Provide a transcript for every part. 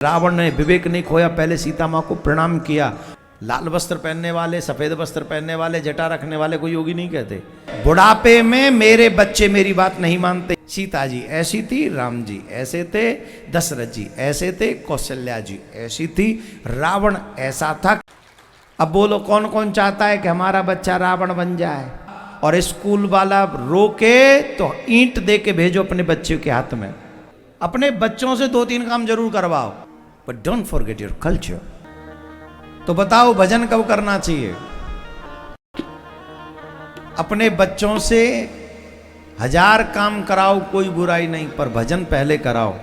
रावण ने विवेक नहीं खोया, पहले सीता माँ को प्रणाम किया। लाल वस्त्र पहनने वाले, सफेद वस्त्र पहनने वाले, जटा रखने वाले को योगी नहीं कहते। बुढ़ापे में मेरे बच्चे मेरी बात नहीं मानते। सीता जी ऐसी थी, राम जी ऐसे थे, दशरथ जी ऐसे थे, कौशल्या जी ऐसी थी, रावण ऐसा था। अब बोलो कौन कौन चाहता है कि हमारा बच्चा रावण बन जाए? और स्कूल वाला रोके तो ईंट दे के भेजो अपने बच्चे के हाथ में। अपने बच्चों से 2-3 काम जरूर करवाओ, but don't forget your culture. तो बताओ भजन कब करना चाहिए? अपने बच्चों से 1000 काम कराओ, कोई बुराई नहीं, पर भजन पहले कराओ।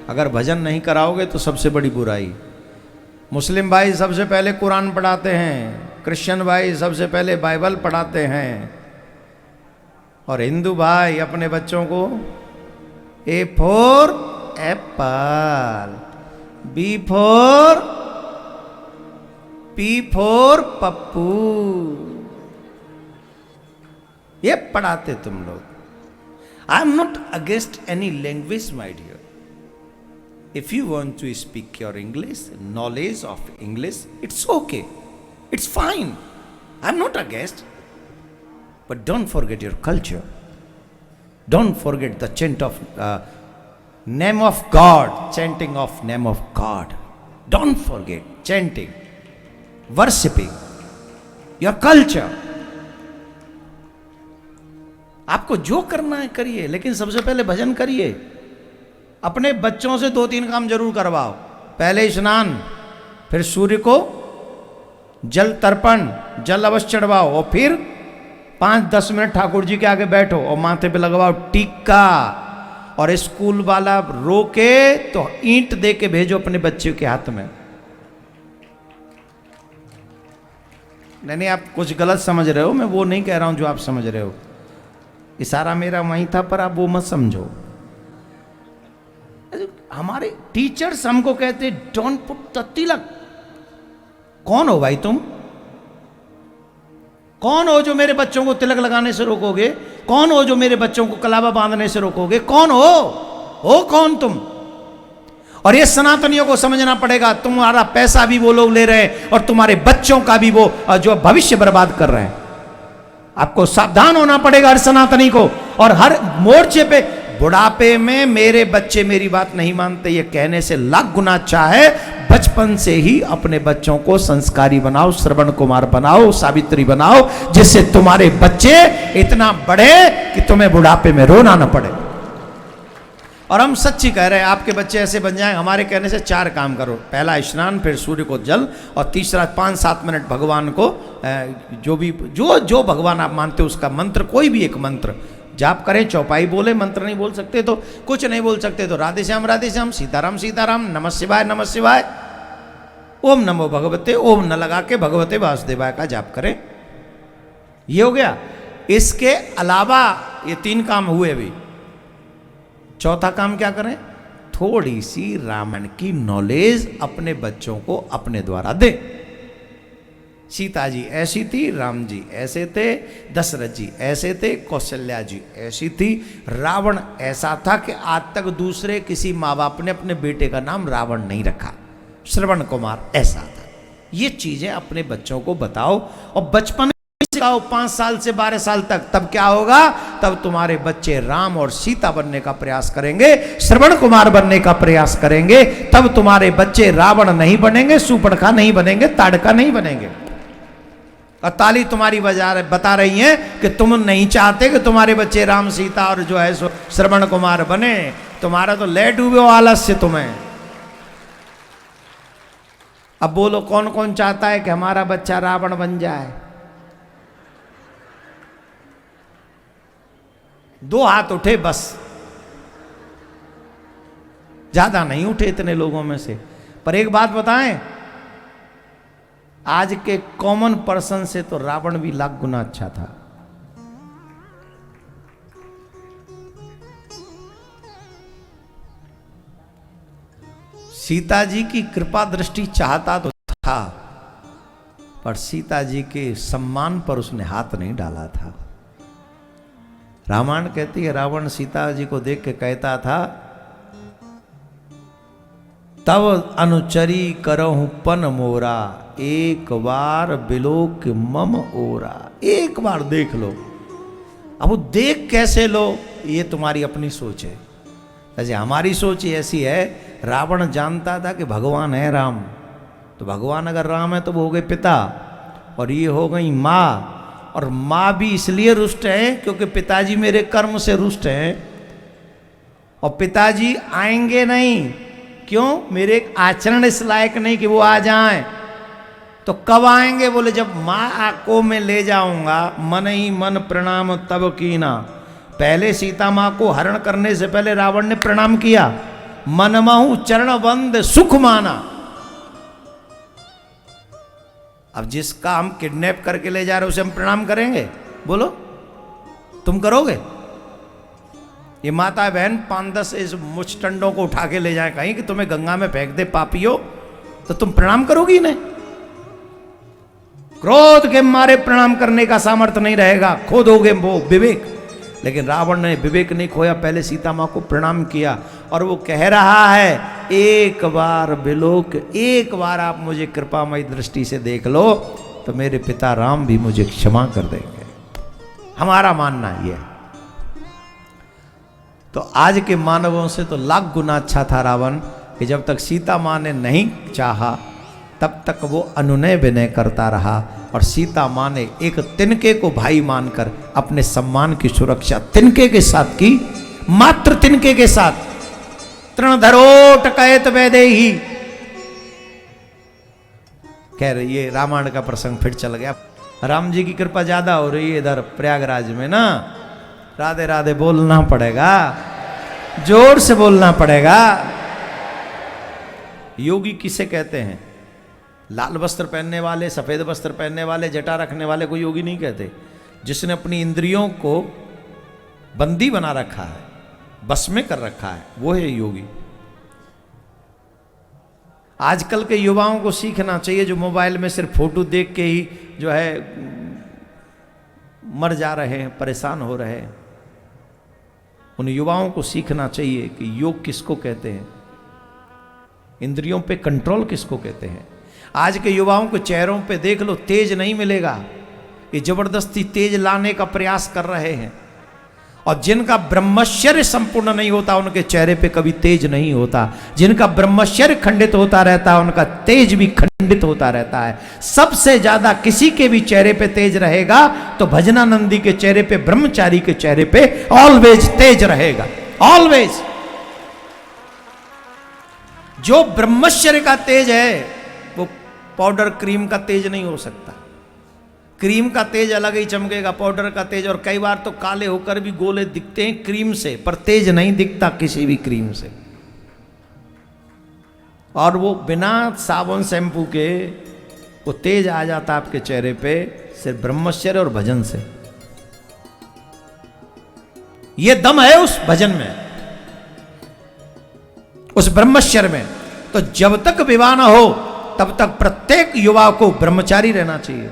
अगर भजन नहीं कराओगे तो सबसे बड़ी बुराई। मुस्लिम भाई सबसे पहले कुरान पढ़ाते हैं, क्रिश्चियन भाई सबसे पहले बाइबल पढ़ाते हैं, और हिंदू भाई अपने बच्चों को A for apple, B for P for Pappu, ये पढ़ाते तुम लोग। I am not against any language my dear. If you want to speak your English, knowledge of English, it's okay, it's fine, I am not against, but don't forget your culture. Don't forget the chant of name of God, chanting of name of God. Don't forget chanting, worshipping your culture. आपको जो करना है करिए, लेकिन सबसे पहले भजन करिए। अपने बच्चों से 2-3 काम जरूर करवाओ। पहले स्नान, फिर सूर्य को जल तर्पण, जल अवश्य चढ़वाओ, और फिर 5-10 मिनट ठाकुर जी के आगे बैठो और माथे पे लगवाओ टीका। और स्कूल वाला रोके तो ईंट दे के भेजो अपने बच्चे के हाथ में। नहीं, आप कुछ गलत समझ रहे हो, मैं वो नहीं कह रहा हूं जो आप समझ रहे हो। इशारा मेरा वहीं था, पर आप वो मत समझो। हमारे टीचर्स हमको कहते डोंट पुट द तिलक। कौन हो भाई तुम? कौन हो जो मेरे बच्चों को तिलक लगाने से रोकोगे? कौन हो जो मेरे बच्चों को कलावा बांधने से रोकोगे? कौन हो कौन तुम? और ये सनातनियों को समझना पड़ेगा, तुम्हारा पैसा भी वो लोग ले रहे हैं और तुम्हारे बच्चों का भी वो जो भविष्य बर्बाद कर रहे हैं। आपको सावधान होना पड़ेगा हर सनातनी को। और हर मोर्चे पे बुढ़ापे में मेरे बच्चे मेरी बात नहीं मानते, ये कहने से लाख गुना अच्छा है बचपन से ही अपने बच्चों को संस्कारी बनाओ, श्रवण कुमार बनाओ, सावित्री बनाओ, जिससे तुम्हारे बच्चे इतना बढ़े कि तुम्हें बुढ़ापे में रोना न पड़े। और हम सच्ची कह रहे हैं, आपके बच्चे ऐसे बन जाएं। हमारे कहने से 4 काम करो। पहला स्नान, फिर सूर्य को जल, और तीसरा 5-7 मिनट भगवान को जो भगवान आप मानते हो उसका मंत्र, कोई भी एक मंत्र जाप करें। चौपाई बोले, मंत्र नहीं बोल सकते तो कुछ नहीं बोल सकते तो राधे श्याम, सीताराम सीताराम, नमः शिवाय, ओम नमो भगवते, ओम न लगा के भगवते वासुदेवाय का जाप करें। ये हो गया। इसके अलावा ये 3 काम हुए। अभी चौथा काम क्या करें? थोड़ी सी रामायण की नॉलेज अपने बच्चों को अपने द्वारा दें। सीता जी ऐसी थी, राम जी ऐसे थे, दशरथ जी ऐसे थे, कौशल्या जी ऐसी थी, रावण ऐसा था कि आज तक दूसरे किसी माँ बाप ने अपने बेटे का नाम रावण नहीं रखा। श्रवण कुमार ऐसा था। ये चीजें अपने बच्चों को बताओ, और बचपन में सिखाओ 5 साल से 12 साल तक। तब क्या होगा? तब तुम्हारे बच्चे राम और सीता बनने का प्रयास करेंगे, श्रवण कुमार बनने का प्रयास करेंगे। तब तुम्हारे बच्चे रावण नहीं बनेंगे, सुपर्णखा नहीं बनेंगे, ताड़का नहीं बनेंगे। और ताली तुम्हारी बता रही है कि तुम नहीं चाहते कि तुम्हारे बच्चे राम सीता और जो है श्रवण कुमार बने। तुम्हारा तो ले डूबे हो आलस्य तुम्हें। अब बोलो कौन कौन चाहता है कि हमारा बच्चा रावण बन जाए? 2 हाथ उठे बस, ज्यादा नहीं उठे इतने लोगों में से। पर एक बात बताएं, आज के कॉमन पर्सन से तो रावण भी लाख गुना अच्छा था। सीता जी की कृपा दृष्टि चाहता तो था, पर सीता जी के सम्मान पर उसने हाथ नहीं डाला था। रामायण कहती है, रावण सीता जी को देख के कहता था तब अनुचरी करहु पन मोरा, एक बार बिलोक मम ओरा। एक बार देख लो। अब वो देख कैसे लो, ये तुम्हारी अपनी सोच है। जैसे हमारी सोच ऐसी है, रावण जानता था कि भगवान है राम, तो भगवान अगर राम है तो वो हो गए पिता, और ये हो गई माँ। और माँ भी इसलिए रुष्ट है क्योंकि पिताजी मेरे कर्म से रुष्ट हैं, और पिताजी आएंगे नहीं। क्यों? मेरे आचरण इस लायक नहीं कि वो आ जाएं। तो कब आएंगे? बोले जब माँ को मैं ले जाऊंगा। मन ही मन प्रणाम तब कीना। पहले सीता माँ को हरण करने से पहले रावण ने प्रणाम किया। मनमहु चरण बंद सुख माना। अब जिसका हम किडनैप करके ले जा रहे उसे हम प्रणाम करेंगे? बोलो, तुम करोगे? ये माता बहन 5-10 इस मुचटंडों को उठा के ले जाए कहीं कि तुम्हें गंगा में फेंक दे पापियो, तो तुम प्रणाम करोगी इन्हें? क्रोध के मारे प्रणाम करने का सामर्थ्य नहीं रहेगा, खो दोगे वो विवेक। लेकिन रावण ने विवेक नहीं खोया, पहले सीता माँ को प्रणाम किया। और वो कह रहा है, एक बार बिलोक, एक बार आप मुझे कृपामयी दृष्टि से देख लो तो मेरे पिता राम भी मुझे क्षमा कर देंगे। हमारा मानना ये है। तो आज के मानवों से तो लाख गुना अच्छा था रावण, कि जब तक सीता माँ ने नहीं चाहा तब तक वो अनुनय विनय करता रहा। और सीता माँ ने एक तिनके को भाई मानकर अपने सम्मान की सुरक्षा तिनके के साथ की, मात्र तिनके के साथ। तृणधरोट कहत वैदेही। खैर ये रामायण का प्रसंग फिर चल गया। राम जी की कृपा ज्यादा हो रही है इधर प्रयागराज में ना। राधे राधे बोलना पड़ेगा, जोर से बोलना पड़ेगा। योगी किसे कहते हैं? लाल वस्त्र पहनने वाले, सफेद वस्त्र पहनने वाले, जटा रखने वाले को योगी नहीं कहते। जिसने अपनी इंद्रियों को बंदी बना रखा है, बस में कर रखा है, वो है योगी। आजकल के युवाओं को सीखना चाहिए, जो मोबाइल में सिर्फ फोटो देख के ही जो है मर जा रहे हैं, परेशान हो रहे हैं। उन युवाओं को सीखना चाहिए कि योग किसको कहते हैं, इंद्रियों पे कंट्रोल किसको कहते हैं। आज के युवाओं के चेहरों पे देख लो, तेज नहीं मिलेगा। ये जबरदस्ती तेज लाने का प्रयास कर रहे हैं। और जिनका ब्रह्मचर्य संपूर्ण नहीं होता उनके चेहरे पे कभी तेज नहीं होता। जिनका ब्रह्मचर्य खंडित होता रहता है उनका तेज भी खंडित होता रहता है। सबसे ज्यादा किसी के भी चेहरे पे तेज रहेगा तो भजनानंदी के चेहरे पे, ब्रह्मचारी के चेहरे पे ऑलवेज तेज रहेगा, ऑलवेज। जो ब्रह्मचर्य का तेज है वो पाउडर क्रीम का तेज नहीं हो सकता। क्रीम का तेज अलग ही चमकेगा, पाउडर का तेज। और कई बार तो काले होकर भी गोले दिखते हैं क्रीम से, पर तेज नहीं दिखता किसी भी क्रीम से। और वो बिना साबुन शैम्पू के वो तेज आ जाता आपके चेहरे पे, सिर्फ ब्रह्मचर्य और भजन से। ये दम है उस भजन में, उस ब्रह्मचर्य में। तो जब तक विवाह न हो तब तक प्रत्येक युवा को ब्रह्मचारी रहना चाहिए।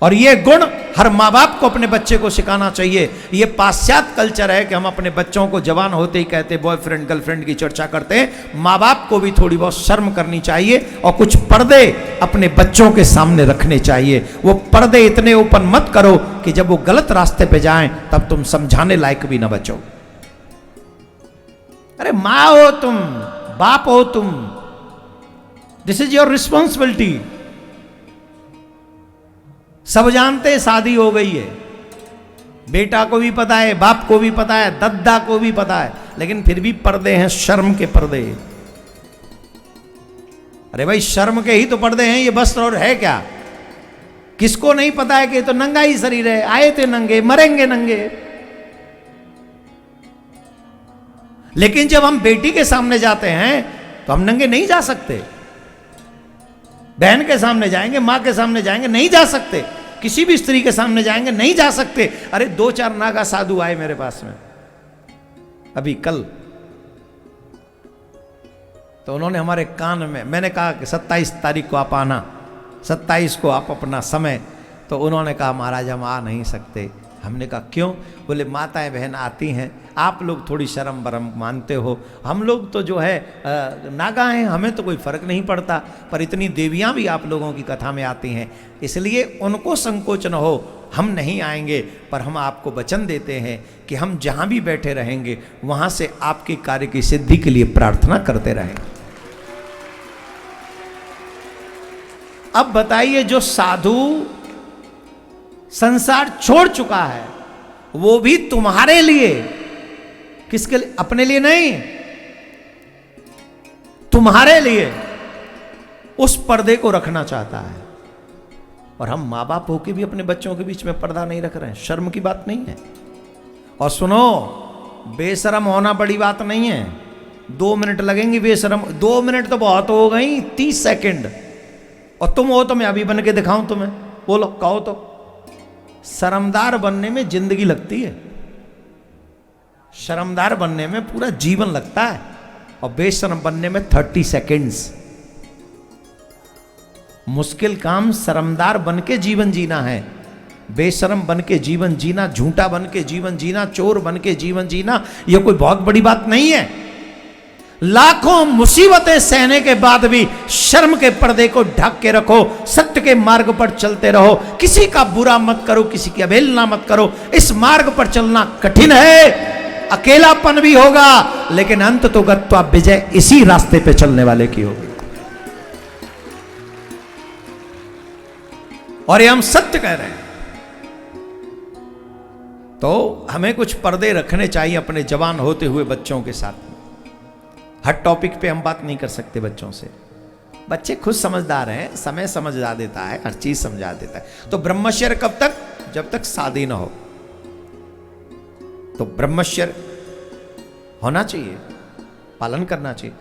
और ये गुण हर माँ बाप को अपने बच्चे को सिखाना चाहिए। ये पाश्चात्य कल्चर है कि हम अपने बच्चों को जवान होते ही कहते बॉयफ्रेंड गर्लफ्रेंड की चर्चा करते हैं। माँ बाप को भी थोड़ी बहुत शर्म करनी चाहिए और कुछ पर्दे अपने बच्चों के सामने रखने चाहिए। वो पर्दे इतने ओपन मत करो कि जब वो गलत रास्ते पे जाएं तब तुम समझाने लायक भी ना बचो। अरे माँ हो तुम, बाप हो तुम, दिस इज योर रिस्पॉन्सिबिलिटी। सब जानते हैं शादी हो गई है, बेटा को भी पता है, बाप को भी पता है, दद्दा को भी पता है, लेकिन फिर भी पर्दे हैं, शर्म के पर्दे। अरे भाई शर्म के ही तो पर्दे हैं ये, बस और है क्या? किसको नहीं पता है कि ये तो नंगा ही शरीर है, आए थे नंगे मरेंगे नंगे। लेकिन जब हम बेटी के सामने जाते हैं तो हम नंगे नहीं जा सकते। बहन के सामने जाएंगे, मां के सामने जाएंगे, नहीं जा सकते। किसी भी स्त्री के सामने जाएंगे, नहीं जा सकते। अरे 2-4 नागा साधु आए मेरे पास में अभी कल, तो उन्होंने हमारे कान में, मैंने कहा कि 27 तारीख को आप आना, 27 को आप अपना समय, तो उन्होंने कहा महाराज हम आ नहीं सकते। हमने कहा क्यों? बोले माताएं बहन आती हैं, आप लोग थोड़ी शर्म बरम मानते हो, हम लोग तो जो है नागा हैं, हमें तो कोई फर्क नहीं पड़ता, पर इतनी देवियां भी आप लोगों की कथा में आती हैं, इसलिए उनको संकोच न हो, हम नहीं आएंगे, पर हम आपको वचन देते हैं कि हम जहां भी बैठे रहेंगे वहां से आपके कार्य की सिद्धि के लिए प्रार्थना करते रहेंगे। अब बताइए, जो साधु संसार छोड़ चुका है वो भी तुम्हारे लिए, किसके लिए? अपने लिए नहीं, तुम्हारे लिए उस पर्दे को रखना चाहता है। और हम मां बाप होकर भी अपने बच्चों के बीच में पर्दा नहीं रख रहे हैं, शर्म की बात नहीं है। और सुनो, बेशरम होना बड़ी बात नहीं है, 2 मिनट लगेंगे बेशरम, 2 मिनट तो बहुत हो गई, 30 सेकंड। और तुम हो तो मैं अभी बन के दिखाऊं तुम्हें, बोलो, कहो तो। शर्मदार बनने में जिंदगी लगती है, शर्मदार बनने में पूरा जीवन लगता है, और बेशर्म बनने में 30 सेकंड्स। मुश्किल काम शर्मदार बन के जीवन जीना है, बेशर्म बन के जीवन जीना, झूठा बन के जीवन जीना, चोर बन के जीवन जीना, यह कोई बहुत बड़ी बात नहीं है। लाखों मुसीबतें सहने के बाद भी शर्म के पर्दे को ढक के रखो, सत्य के मार्ग पर चलते रहो, किसी का बुरा मत करो, किसी की अवहेलना मत करो। इस मार्ग पर चलना कठिन है, अकेलापन भी होगा, लेकिन अंत तो गत्वा विजय इसी रास्ते पे चलने वाले की होगी। और ये हम सत्य कह रहे हैं। तो हमें कुछ पर्दे रखने चाहिए अपने जवान होते हुए बच्चों के साथ। हर टॉपिक पे हम बात नहीं कर सकते बच्चों से, बच्चे खुद समझदार हैं, समय समझा देता है, हर चीज समझा देता है। तो ब्रह्मचर्य कब तक? जब तक शादी ना हो। तो ब्रह्मचर्य होना चाहिए, पालन करना चाहिए।